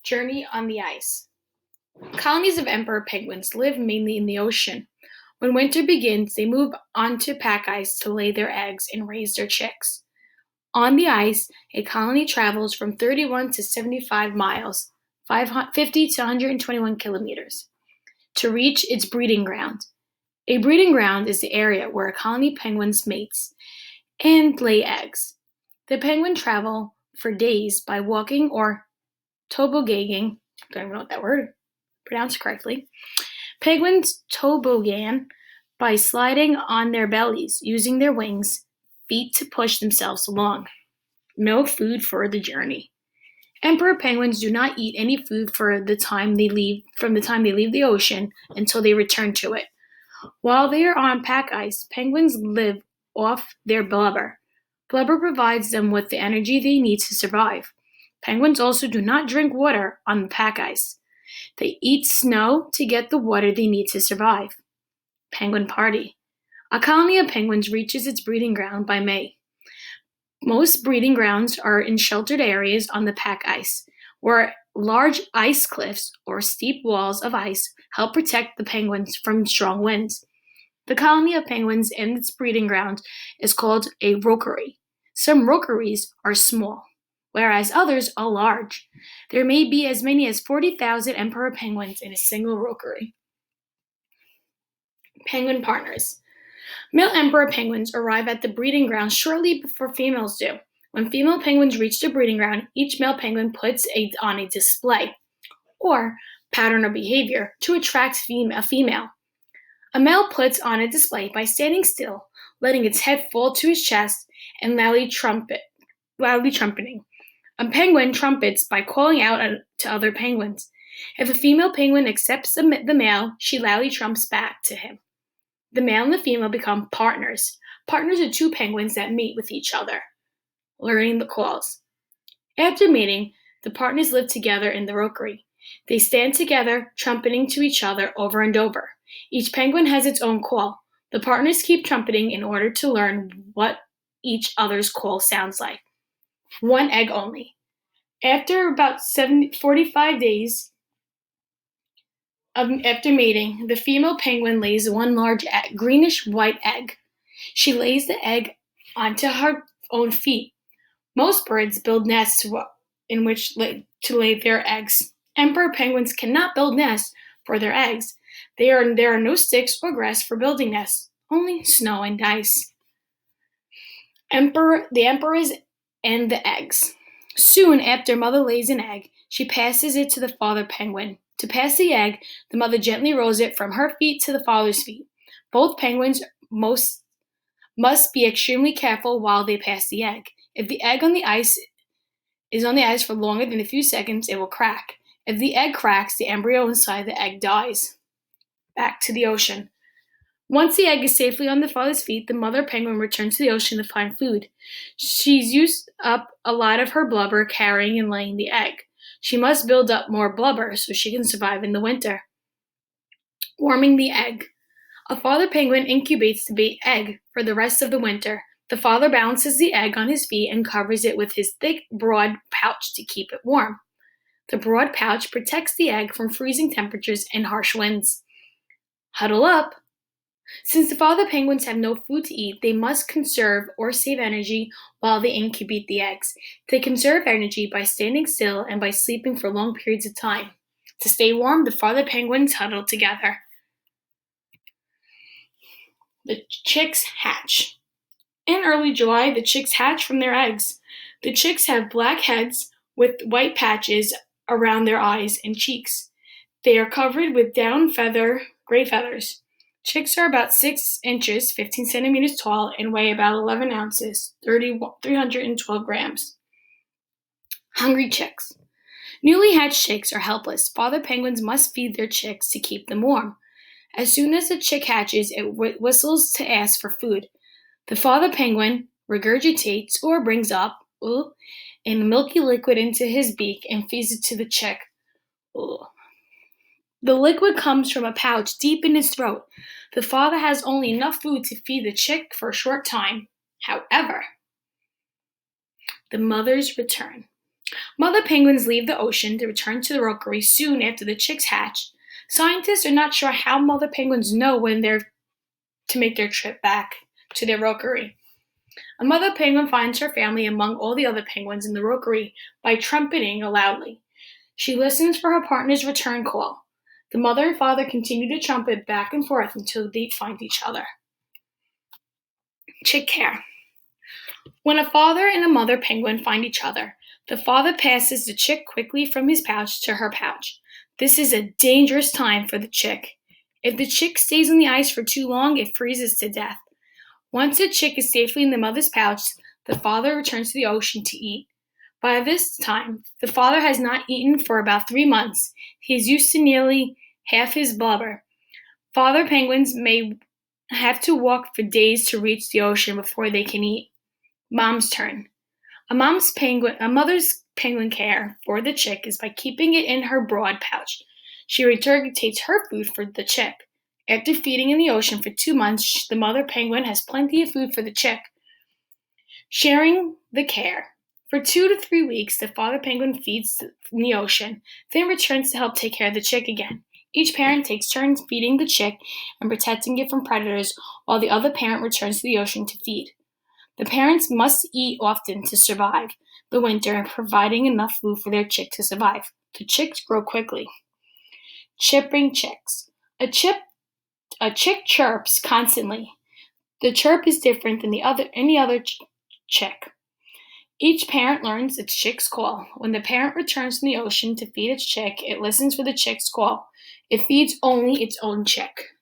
Journey on the ice. Colonies of emperor penguins live mainly in the ocean. When winter begins, they move onto pack ice to lay their eggs and raise their chicks. On the ice, a colony travels from 31 to 75 miles, 50 to 121 kilometers, to reach its breeding ground. A breeding ground is the area where a colony of penguins mates and lay eggs. The penguin travel for days by walking or tobogganing. Don't even know what that word pronounced correctly. Penguins toboggan by sliding on their bellies, using their wings, feet to push themselves along. No food for the journey. Emperor penguins do not eat any food from the time they leave the ocean until they return to it. While they are on pack ice, penguins live off their blubber. Blubber provides them with the energy they need to survive. Penguins also do not drink water on the pack ice. They eat snow to get the water they need to survive. Penguin party. A colony of penguins reaches its breeding ground by May. Most breeding grounds are in sheltered areas on the pack ice, where large ice cliffs or steep walls of ice help protect the penguins from strong winds. The colony of penguins and its breeding ground is called a rookery. Some rookeries are small, whereas others are large. There may be as many as 40,000 emperor penguins in a single rookery. Penguin partners. Male emperor penguins arrive at the breeding ground shortly before females do. When female penguins reach the breeding ground, each male penguin puts on a display, or pattern of behavior, to attract a female. A male puts on a display by standing still, letting its head fall to his chest, and loudly trumpeting. A penguin trumpets by calling out to other penguins. If a female penguin accepts the male, she loudly trumps back to him. The male and the female become partners. Partners are two penguins that mate with each other, learning the calls. After mating, the partners live together in the rookery. They stand together, trumpeting to each other over and over. Each penguin has its own call. The partners keep trumpeting in order to learn what each other's call sounds like. One egg only. After about 45 days after mating, the female penguin lays one large greenish-white egg. She lays the egg onto her own feet. Most birds build nests in which to lay their eggs. Emperor penguins cannot build nests for their eggs. There are no sticks or grass for building nests, only snow and ice. The emperors and the eggs. Soon after mother lays an egg, she passes it to the father penguin. To pass the egg, the mother gently rolls it from her feet to the father's feet. Both penguins must be extremely careful while they pass the egg. If the egg is on the ice for longer than a few seconds, it will crack. If the egg cracks, the embryo inside the egg dies. Back to the ocean. Once the egg is safely on the father's feet, the mother penguin returns to the ocean to find food. She's used up a lot of her blubber carrying and laying the egg. She must build up more blubber so she can survive in the winter. Warming the egg. A father penguin incubates the egg for the rest of the winter. The father balances the egg on his feet and covers it with his thick, broad pouch to keep it warm. The broad pouch protects the egg from freezing temperatures and harsh winds. Huddle up. Since the father penguins have no food to eat, they must conserve or save energy while they incubate the eggs. They conserve energy by standing still and by sleeping for long periods of time. To stay warm, the father penguins huddle together. The chicks hatch. In early July, the chicks hatch from their eggs. The chicks have black heads with white patches around their eyes and cheeks. They are covered with gray feathers. Chicks are about 6 inches, 15 centimeters tall, and weigh about 11 ounces, 312 grams. Hungry chicks. Newly hatched chicks are helpless. Father penguins must feed their chicks to keep them warm. As soon as the chick hatches, it whistles to ask for food. The father penguin regurgitates or brings up a milky liquid into his beak and feeds it to the chick. The liquid comes from a pouch deep in his throat. The father has only enough food to feed the chick for a short time. However, the mother's return. Mother penguins leave the ocean to return to the rookery soon after the chicks hatch. Scientists are not sure how mother penguins know when they're to make their trip back to their rookery. A mother penguin finds her family among all the other penguins in the rookery by trumpeting loudly. She listens for her partner's return call. The mother and father continue to trumpet back and forth until they find each other. Chick care. When a father and a mother penguin find each other, the father passes the chick quickly from his pouch to her pouch. This is a dangerous time for the chick. If the chick stays on the ice for too long, it freezes to death. Once the chick is safely in the mother's pouch, the father returns to the ocean to eat. By this time, the father has not eaten for about 3 months. He is used to nearly half his blubber. Father penguins may have to walk for days to reach the ocean before they can eat. Mom's turn. A mother's penguin care for the chick is by keeping it in her broad pouch. She regurgitates her food for the chick. After feeding in the ocean for 2 months, the mother penguin has plenty of food for the chick. Sharing the care. For 2 to 3 weeks, the father penguin feeds in the ocean, then returns to help take care of the chick again. Each parent takes turns feeding the chick and protecting it from predators, while the other parent returns to the ocean to feed. The parents must eat often to survive the winter and providing enough food for their chick to survive. The chicks grow quickly. Chirping chicks. A chick chirps constantly. The chirp is different than any other chick. Each parent learns its chick's call. When the parent returns from the ocean to feed its chick, it listens for the chick's call. It feeds only its own chick.